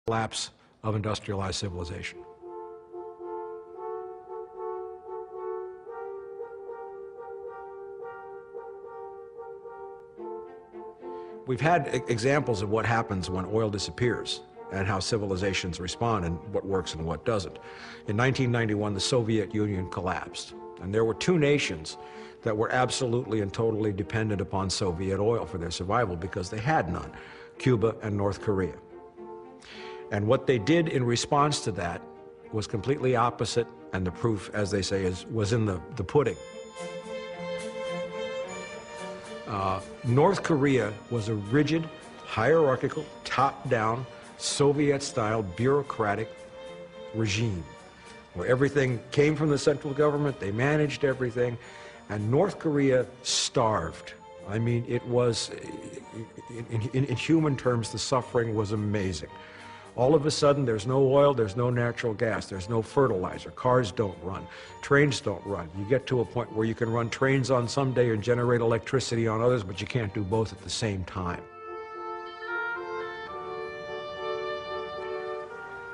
collapse of industrialized civilization. We've had examples of what happens when oil disappears and how civilizations respond and what works and what doesn't. In 1991, the Soviet Union collapsed, and there were two nations that were absolutely and totally dependent upon Soviet oil for their survival because they had none, Cuba and North Korea. And what they did in response to that was completely opposite, and the proof, as they say, was in the pudding. North Korea was a rigid, hierarchical, top-down, Soviet-style, bureaucratic regime where everything came from the central government, they managed everything, and North Korea starved. I mean, it was, in human terms, the suffering was amazing. All of a sudden, there's no oil, there's no natural gas, there's no fertilizer, cars don't run, trains don't run. You get to a point where you can run trains on some day and generate electricity on others, but you can't do both at the same time.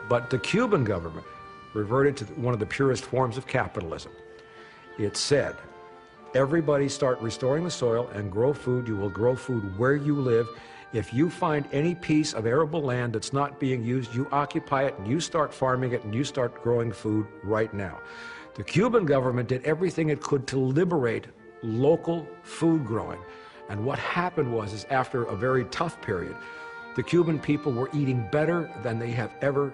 But the Cuban government reverted to one of the purest forms of capitalism. It said, everybody start restoring the soil and grow food. You will grow food where you live. If you find any piece of arable land that's not being used, you occupy it and you start farming it and you start growing food right now. The Cuban government did everything it could to liberate local food growing. And what happened was, after a very tough period, the Cuban people were eating better than they had ever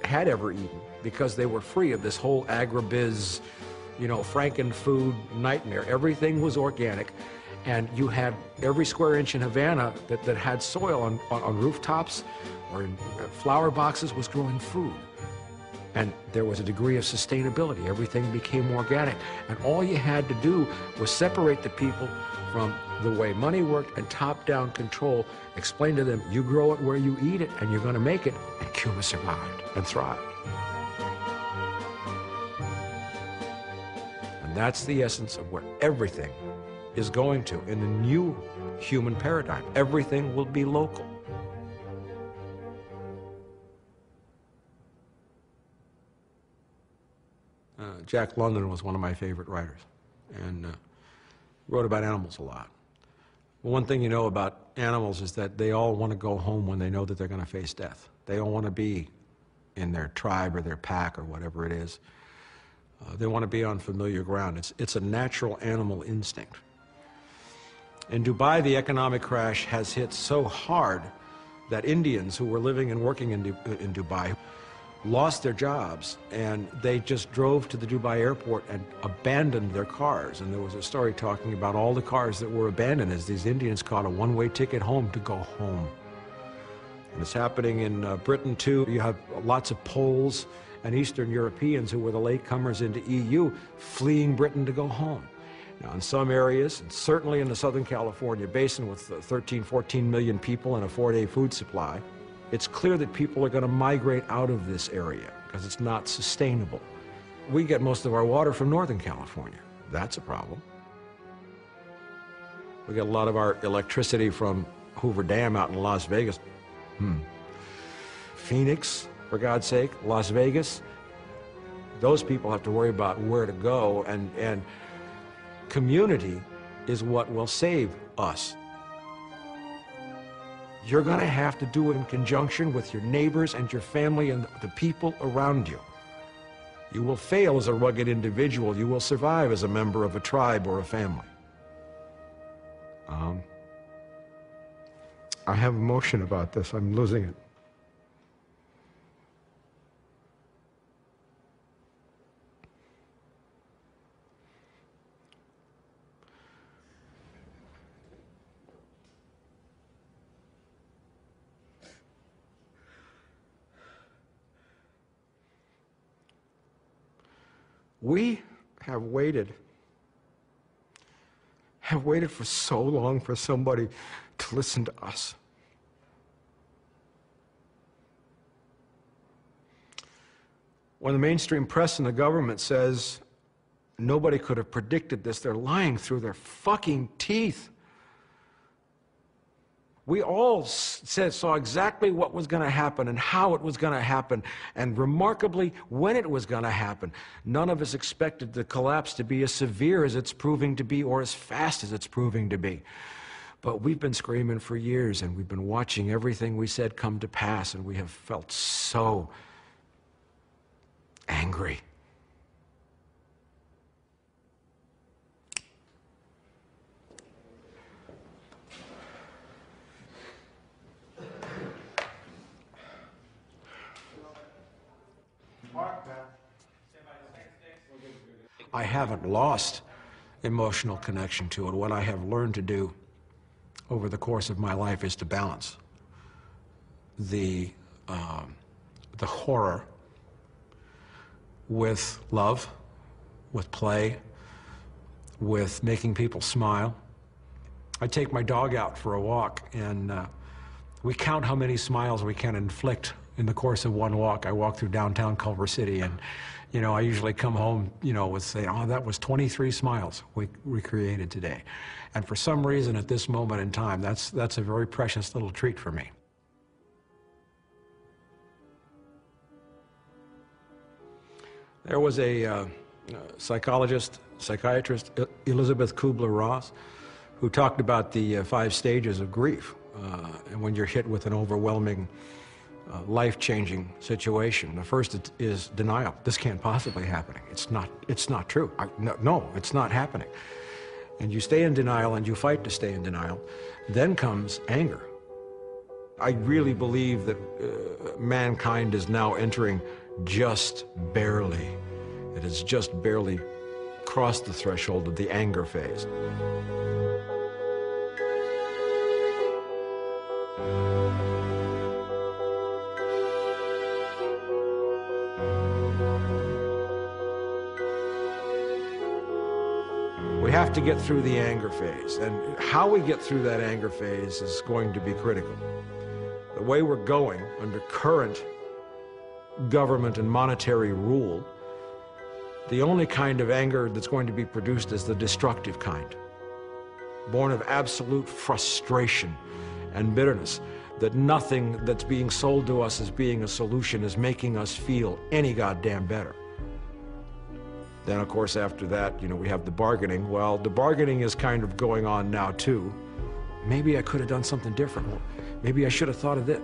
eaten because they were free of this whole agribiz, franken-food nightmare. Everything was organic. And you had every square inch in Havana that had soil on rooftops or in flower boxes was growing food. And there was a degree of sustainability. Everything became organic. And all you had to do was separate the people from the way money worked and top-down control. Explain to them, you grow it where you eat it and you're going to make it. And Cuba survived and thrived. And that's the essence of where everything is going to in the new human paradigm. Everything will be local. Jack London was one of my favorite writers and wrote about animals a lot. One thing you know about animals is that they all want to go home when they know that they're going to face death. They don't want to be in their tribe or their pack or whatever it is. They want to be on familiar ground. It's a natural animal instinct. In Dubai, the economic crash has hit so hard that Indians who were living and working in Dubai lost their jobs, and they just drove to the Dubai airport and abandoned their cars. And there was a story talking about all the cars that were abandoned as these Indians caught a one-way ticket home to go home. And it's happening in Britain too. You have lots of Poles and Eastern Europeans who were the latecomers into EU fleeing Britain to go home. Now, in some areas, and certainly in the Southern California basin with 13, 14 million people and a 4-day food supply, it's clear that people are going to migrate out of this area because it's not sustainable. We get most of our water from Northern California. That's a problem. We get a lot of our electricity from Hoover Dam out in Las Vegas. Phoenix, for God's sake, Las Vegas. Those people have to worry about where to go, and community is what will save us. You're going to have to do it in conjunction with your neighbors and your family and the people around you. You will fail as a rugged individual. You will survive as a member of a tribe or a family. I have emotion about this. I'm losing it. We have waited for so long for somebody to listen to us. When the mainstream press and the government says nobody could have predicted this, they're lying through their fucking teeth. We all saw exactly what was going to happen and how it was going to happen, and remarkably, when it was going to happen. None of us expected the collapse to be as severe as it's proving to be, or as fast as it's proving to be. But we've been screaming for years, and we've been watching everything we said come to pass, and we have felt so angry. I haven't lost emotional connection to it. What I have learned to do over the course of my life is to balance the horror with love, with play, with making people smile. I take my dog out for a walk, and we count how many smiles we can inflict in the course of one walk. I walk through downtown Culver City, and I usually come home, with saying, oh, that was 23 smiles we created today. And for some reason at this moment in time, that's a very precious little treat for me. There was a psychiatrist, Elizabeth Kubler-Ross, who talked about the 5 stages of grief. And when you're hit with an overwhelming life-changing situation. The first is denial. This can't possibly happen. It's not true. No, it's not happening. And you stay in denial, and you fight to stay in denial. Then comes anger. I really believe that mankind is now entering just barely. It has just barely crossed the threshold of the anger phase. We have to get through the anger phase, and how we get through that anger phase is going to be critical. The way we're going under current government and monetary rule, the only kind of anger that's going to be produced is the destructive kind, born of absolute frustration and bitterness, that nothing that's being sold to us as being a solution is making us feel any goddamn better. Then, of course, after that, we have the bargaining. Well, the bargaining is kind of going on now, too. Maybe I could have done something different. Well, maybe I should have thought of that.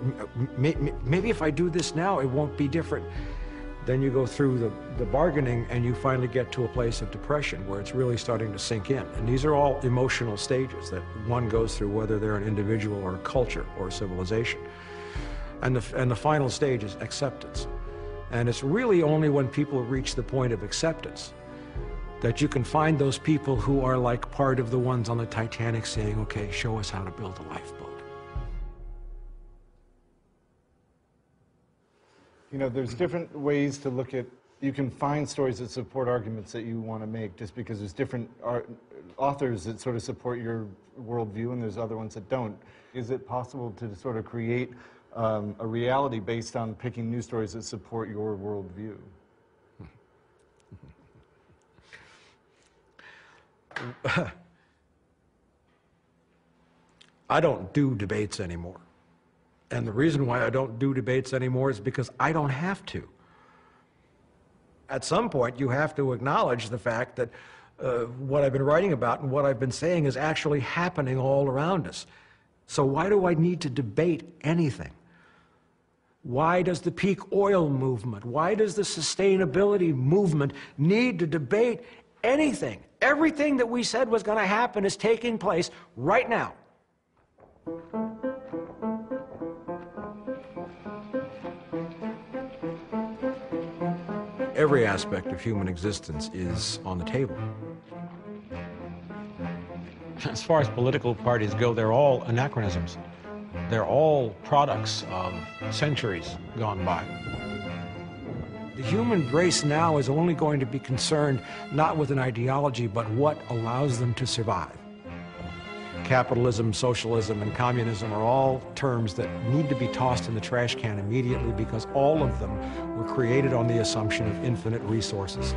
Maybe if I do this now, it won't be different. Then you go through the bargaining, and you finally get to a place of depression where it's really starting to sink in. And these are all emotional stages that one goes through, whether they're an individual or a culture or a civilization. And the final stage is acceptance. And it's really only when people reach the point of acceptance that you can find those people who are like part of the ones on the Titanic saying, okay, show us how to build a lifeboat. There's different ways to look at, you can find stories that support arguments that you want to make, just because there's different authors that sort of support your worldview, and there's other ones that don't. Is it possible to sort of create a reality based on picking news stories that support your worldview? I don't do debates anymore. And the reason why I don't do debates anymore is because I don't have to. At some point, you have to acknowledge the fact that what I've been writing about and what I've been saying is actually happening all around us. So why do I need to debate anything? Why does the peak oil movement, why does the sustainability movement need to debate anything? Everything that we said was going to happen is taking place right now. Every aspect of human existence is on the table. As far as political parties go, they're all anachronisms. They're all products of centuries gone by. The human race now is only going to be concerned not with an ideology, but what allows them to survive. Capitalism, socialism, and communism are all terms that need to be tossed in the trash can immediately, because all of them were created on the assumption of infinite resources.